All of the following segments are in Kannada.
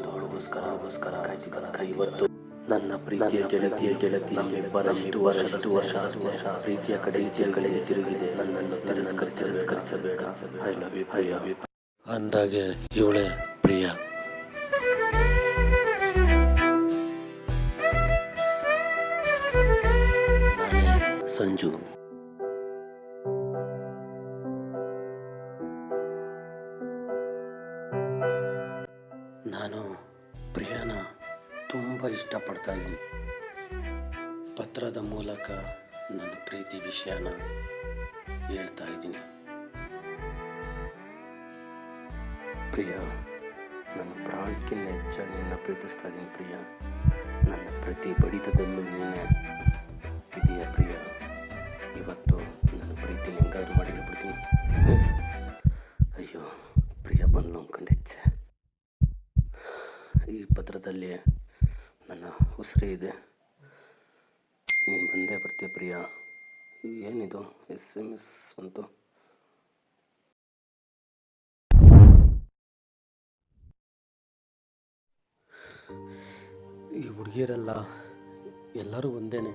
ಅವಳಿಗೋಸ್ಕರ ಇವತ್ತು ನನ್ನ ಪ್ರೀತಿಯ ಗೆಳತಿ ನಮ್ಮಿಬ್ಬರಷ್ಟು ವರ್ಷ ಪ್ರೀತಿಯ ಕಡೆ ತಿರುಗಿದೆ. ನನ್ನನ್ನು ತಿರಸ್ಕರಿಸಬೇಡ. ಐ ಲವ್ ಯು ಅಂದಾಗೆ ಇವಳೆ ಪ್ರಿಯಾ. ಸಂಜು. ನಾನು ಪ್ರಿಯಾನ ತುಂಬ ಇಷ್ಟಪಡ್ತಾ ಇದ್ದೀನಿ. ಪತ್ರದ ಮೂಲಕ ನನ್ನ ಪ್ರೀತಿ ವಿಷಯನ ಹೇಳ್ತಾ ಇದ್ದೀನಿ. ಪ್ರಿಯಾ, ನನ್ನ ಪ್ರಾಣಕ್ಕಿಂತ ಹೆಚ್ಚಾಗಿ ನಿನ್ನ ಪ್ರೀತಿಸ್ತಾ ಇದ್ದೀನಿ ಪ್ರಿಯಾ. ನನ್ನ ಪ್ರತಿ ಬಡಿತದಲ್ಲೂ ನೀನೇ ಇದೆಯಾ ಪ್ರಿಯಾ. ಇವತ್ತು ನನ್ನ ಪ್ರೀತಿ ಹೆಂಗಾದ್ರು ಮಾಡಿ ಹೇಳ್ಬಿಡ್ತೀನಿ. ಅಯ್ಯೋ, ಪ್ರಿಯಾ ಬಂದು ಅಂದ್ಕೊಂಡೆಚ್ಚೆ. ಈ ಪತ್ರದಲ್ಲಿ ನನ್ನ ಉಸಿರೇ ಇದೆ. ನೀನು ಬಂದೇ ಬರ್ತೀಯ ಪ್ರಿಯಾ. ಏನಿದು SMS ಬಂತು? ಈ ಹುಡುಗಿಯರೆಲ್ಲ ಎಲ್ಲರೂ ಒಂದೇನೆ.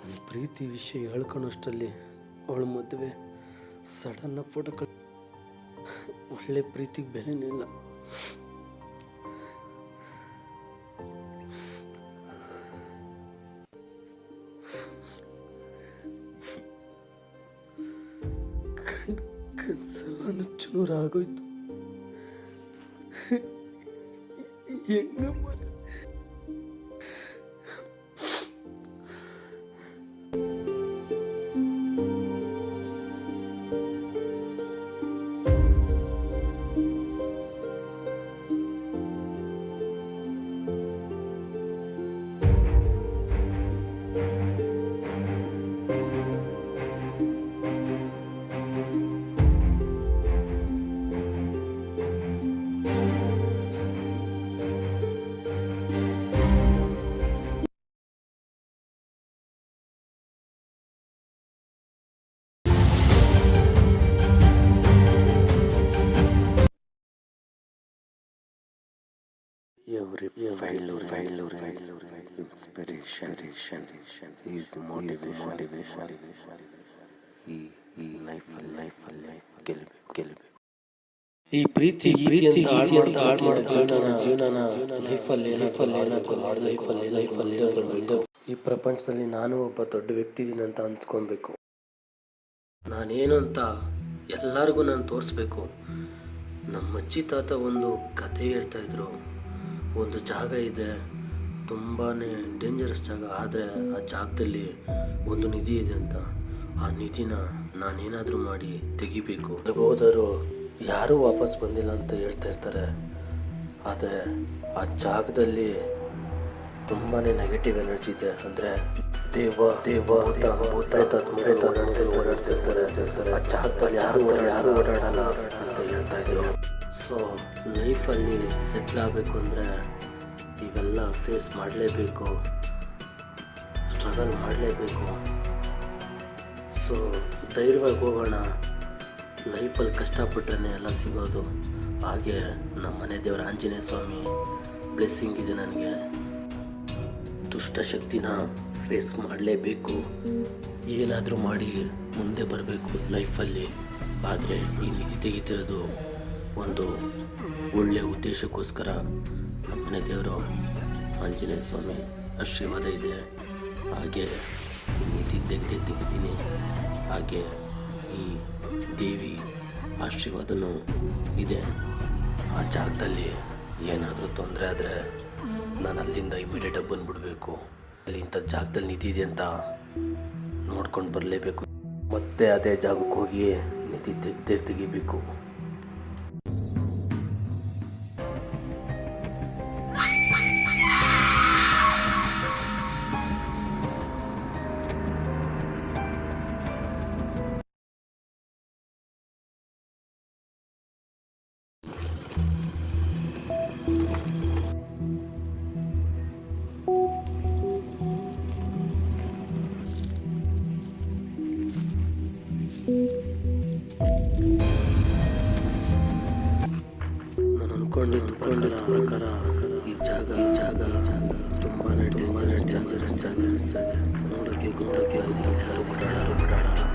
ನನ್ನ ಪ್ರೀತಿ ವಿಷಯ ಹೇಳ್ಕೊಳೋಷ್ಟರಲ್ಲಿ ಅವಳ ಮದುವೆ ಸಡನ್ನ ಫೋಟೋ ಒಳ್ಳೆ ಪ್ರೀತಿಗೆ ಬೆಲೆನೇ ಇಲ್ಲ. ಕನ್ಸೆಲ್ಲ ನುಚ್ಚುನೂರಾಗೋಯ್ತು. ಹೆಂಗಮ್ಮ Every failure is inspiration, is motivation. ಈ ಲೈಫಲ್ಲಿ ಗೆಲ್ಲಬೇಕು. ಈ ಪ್ರೀತಿ ಜೀವನ ಲೈಫಲ್ಲಿ ಬರಬೇಕು. ಈ ಪ್ರಪಂಚದಲ್ಲಿ ನಾನು ಒಬ್ಬ ದೊಡ್ಡ ವ್ಯಕ್ತಿ ಇದ್ದೀನಿ ಅಂತ ಅನ್ಸ್ಕೊಬೇಕು. ನಾನೇನು ಅಂತ ಎಲ್ಲರಿಗೂ ನಾನು ತೋರಿಸ್ಬೇಕು. ನಮ್ಮ ಅಜ್ಜಿ ತಾತ ಒಂದು ಕಥೆ ಹೇಳ್ತಾಯಿದ್ರು. ಒಂದು ಜಾಗ ಇದೆ, ತುಂಬಾ ಡೇಂಜರಸ್ ಜಾಗ, ಆದರೆ ಆ ಜಾಗದಲ್ಲಿ ಒಂದು ನಿಧಿ ಇದೆ ಅಂತ. ಆ ನಿಧಿನ ನಾನೇನಾದರೂ ಮಾಡಿ ತೆಗಿಬೇಕು. ಹೋದರೂ ಯಾರೂ ವಾಪಸ್ ಬಂದಿಲ್ಲ ಅಂತ ಹೇಳ್ತಾ ಇರ್ತಾರೆ. ಆದರೆ ಆ ಜಾಗದಲ್ಲಿ ತುಂಬಾ ನೆಗೆಟಿವ್ ಎನರ್ಜಿ ಇದೆ. ಅಂದರೆ ದೇವ ಓಡಾಡ್ತಿರ್ತಾರೆ. ಆ ಜಾಗದಲ್ಲಿ ಯಾರು ಓಡಾಡಲ್ಲ ಅಂತ ಹೇಳ್ತಾ ಇದ್ರು. ಸೊ ಲೈಫಲ್ಲಿ ಸೆಟ್ಲ್ ಆಗಬೇಕು ಅಂದರೆ ಇವೆಲ್ಲ ಫೇಸ್ ಮಾಡಲೇಬೇಕು, ಸ್ಟ್ರಗಲ್ ಮಾಡಲೇಬೇಕು. ಸೊ ಧೈರ್ಯವಾಗಿ ಹೋಗೋಣ. ಲೈಫಲ್ಲಿ ಕಷ್ಟಪಟ್ಟರೆ ಎಲ್ಲ ಸಿಗೋದು. ಹಾಗೆ ನಮ್ಮ ಮನೆ ದೇವರ ಆಂಜನೇಯ ಸ್ವಾಮಿ ಬ್ಲೆಸ್ಸಿಂಗ್ ಇದೆ ನನಗೆ. ದುಷ್ಟಶಕ್ತಿನ ಫೇಸ್ ಮಾಡಲೇಬೇಕು. ಏನಾದರೂ ಮಾಡಿ ಮುಂದೆ ಬರಬೇಕು ಲೈಫಲ್ಲಿ. ಆದರೆ ಈ ನಿಧಿ ತೆಗಿತಿರೋದು ಒಂದು ಒಳ್ಳೆಯ ಉದ್ದೇಶಕ್ಕೋಸ್ಕರ. ನಮ್ಮನೆ ದೇವರು ಆಂಜನೇಯ ಸ್ವಾಮಿ ಆಶೀರ್ವಾದ ಇದೆ. ಹಾಗೆ ಈ ನಿಧಿ ತೆಗಿತೀನಿ. ಹಾಗೆ ಈ ದೇವಿ ಆಶೀರ್ವಾದನೂ ಇದೆ. ಆ ಜಾಗದಲ್ಲಿ ಏನಾದರೂ ತೊಂದರೆ ಆದರೆ ನಾನು ಅಲ್ಲಿಂದ ಇಮಿಡಿಯೇಟಾಗಿ ಬಂದುಬಿಡಬೇಕು. ಅಲ್ಲಿ ಇಂಥ ಜಾಗದಲ್ಲಿ ನಿಧಿ ಇದೆ ಅಂತ ನೋಡ್ಕೊಂಡು ಬರಲೇಬೇಕು. ಮತ್ತೆ ಅದೇ ಜಾಗಕ್ಕೆ ಹೋಗಿ ನಿಧಿ ತೆಗಿಬೇಕು. ಜಾಗ ತುಂಬಾನೇ ಡೇಂಜರಸ್ ಜಾಗ. ನೋಡೋಕೆ ಗೊತ್ತಾಗ್ತಾ ಇದೆ ಎಲ್ಲರೂ ಓಡಾಡಲ್ಲ.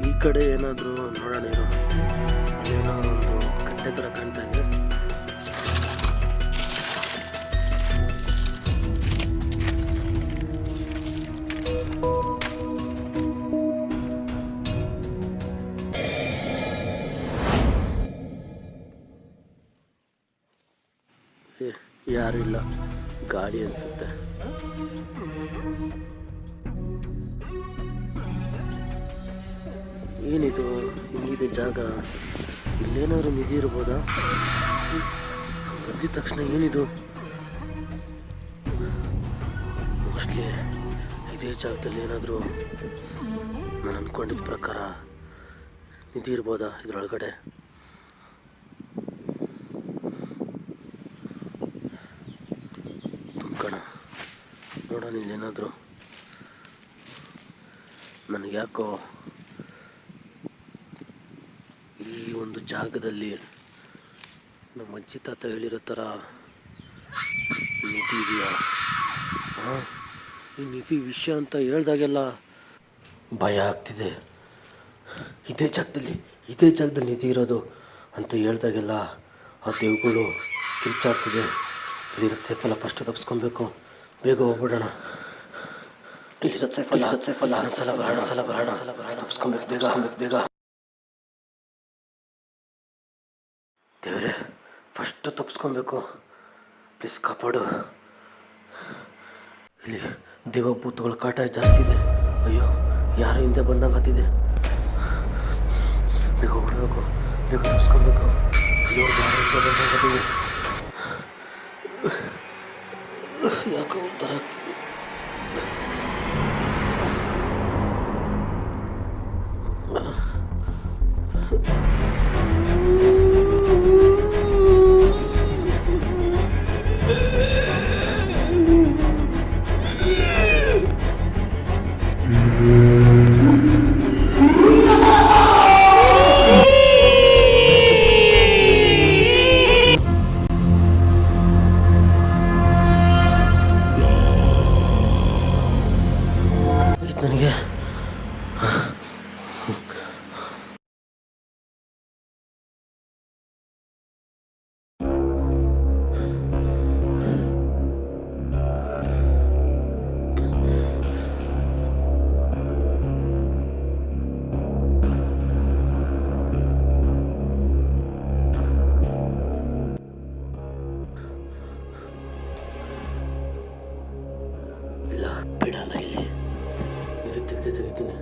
ಈ ಕಡೆ ಏನಾದರೂ ನೋಡೋಣ ಇರು. ಅಲ್ಲೇನೋ ಒಂದು ಕಟ್ಟೆ ಥರ ಕಾಣ್ತಾ ಇದೆ. ಯಾರು ಇಲ್ಲ, ಗಾಡಿ ಅನಿಸುತ್ತೆ. ಏನಿದು ಹಿಂಗಿದೆ ಜಾಗ? ಇಲ್ಲೇನಾದ್ರು ನಿಧಿ ಇರ್ಬೋದಾ? ಗದ್ದಿದ ತಕ್ಷಣ ಏನಿದು? ಮೋಸ್ಟ್ಲಿ ಇದೇ ಜಾಗದಲ್ಲಿ ಏನಾದರೂ ನಾನು ಅಂದ್ಕೊಂಡಿದ್ದ ಪ್ರಕಾರ ನಿಧಿ ಇರ್ಬೋದಾ ಇದರೊಳಗಡೆ? ತುಂಬ್ಕಣ ನೋಡೋಣ ಇಲ್ಲೇನಾದರೂ. ನನಗೆ ಯಾಕೋ ಈ ಒಂದು ಜಾಗದಲ್ಲಿ ನಮ್ಮ ಅಜ್ಜಿ ತಾತ ಹೇಳಿರೋ ಥರ ನಿಧಿ ಇದೆಯಾ? ಈ ನಿಧಿ ವಿಷಯ ಅಂತ ಹೇಳ್ದಾಗೆಲ್ಲ ಭಯ ಆಗ್ತಿದೆ. ಇದೇ ಜಾಗದಲ್ಲಿ ನಿಧಿ ಇರೋದು ಅಂತ ಹೇಳ್ದಾಗೆಲ್ಲ ಆ ದೇವುಗಳು ಕಿರ್ಚಾಡ್ತಿದೆ. ಇಲ್ಲಿರೋ ಸೇಫಲ್ಲ, ಫಸ್ಟ್ ತಪ್ಪಿಸ್ಕೊಬೇಕು. ಬೇಗ ಹೋಗ್ಬಿಡೋಣ. ಇಲ್ಲಿರೋ ಸೇಫಲ್ಲ ಹಣಸಲ ತಪ್ಪಿಸ್ಕೊಬೇಕು. ಬೇಗ ದೇವರೇ, ಫಸ್ಟು ತಪ್ಪಿಸ್ಕೊಬೇಕು. ಪ್ಲೀಸ್ ಕಾಪಾಡು. ಇಲ್ಲಿ ದೇವಭೂತಗಳ ಕಾಟ ಜಾಸ್ತಿ ಇದೆ. ಅಯ್ಯೋ, ಯಾರೋ ಹಿಂದೆ ಬಂದಂಗೆ ಹತ್ತಿದೆ. ಬೇಗ ಹೊಡಬೇಕು, ಬೇಗ ತಪ್ಪಿಸ್ಕೊಬೇಕು. ಅಯ್ಯೋ, ಯಾರೋ ಹಿಂದೆ ಬಂದಂಗೆ ಹತ್ತಿದೆ. ಯಾಕೋ ಒಂಥರ ಆಗ್ತಿದೆ. ನನಗೆ ಇಲ್ಲ, ಬಿಡಲ್ಲ. ಇಲ್ಲಿ ಇದು ತೆಗೆದಿದ್ದೀನಿ.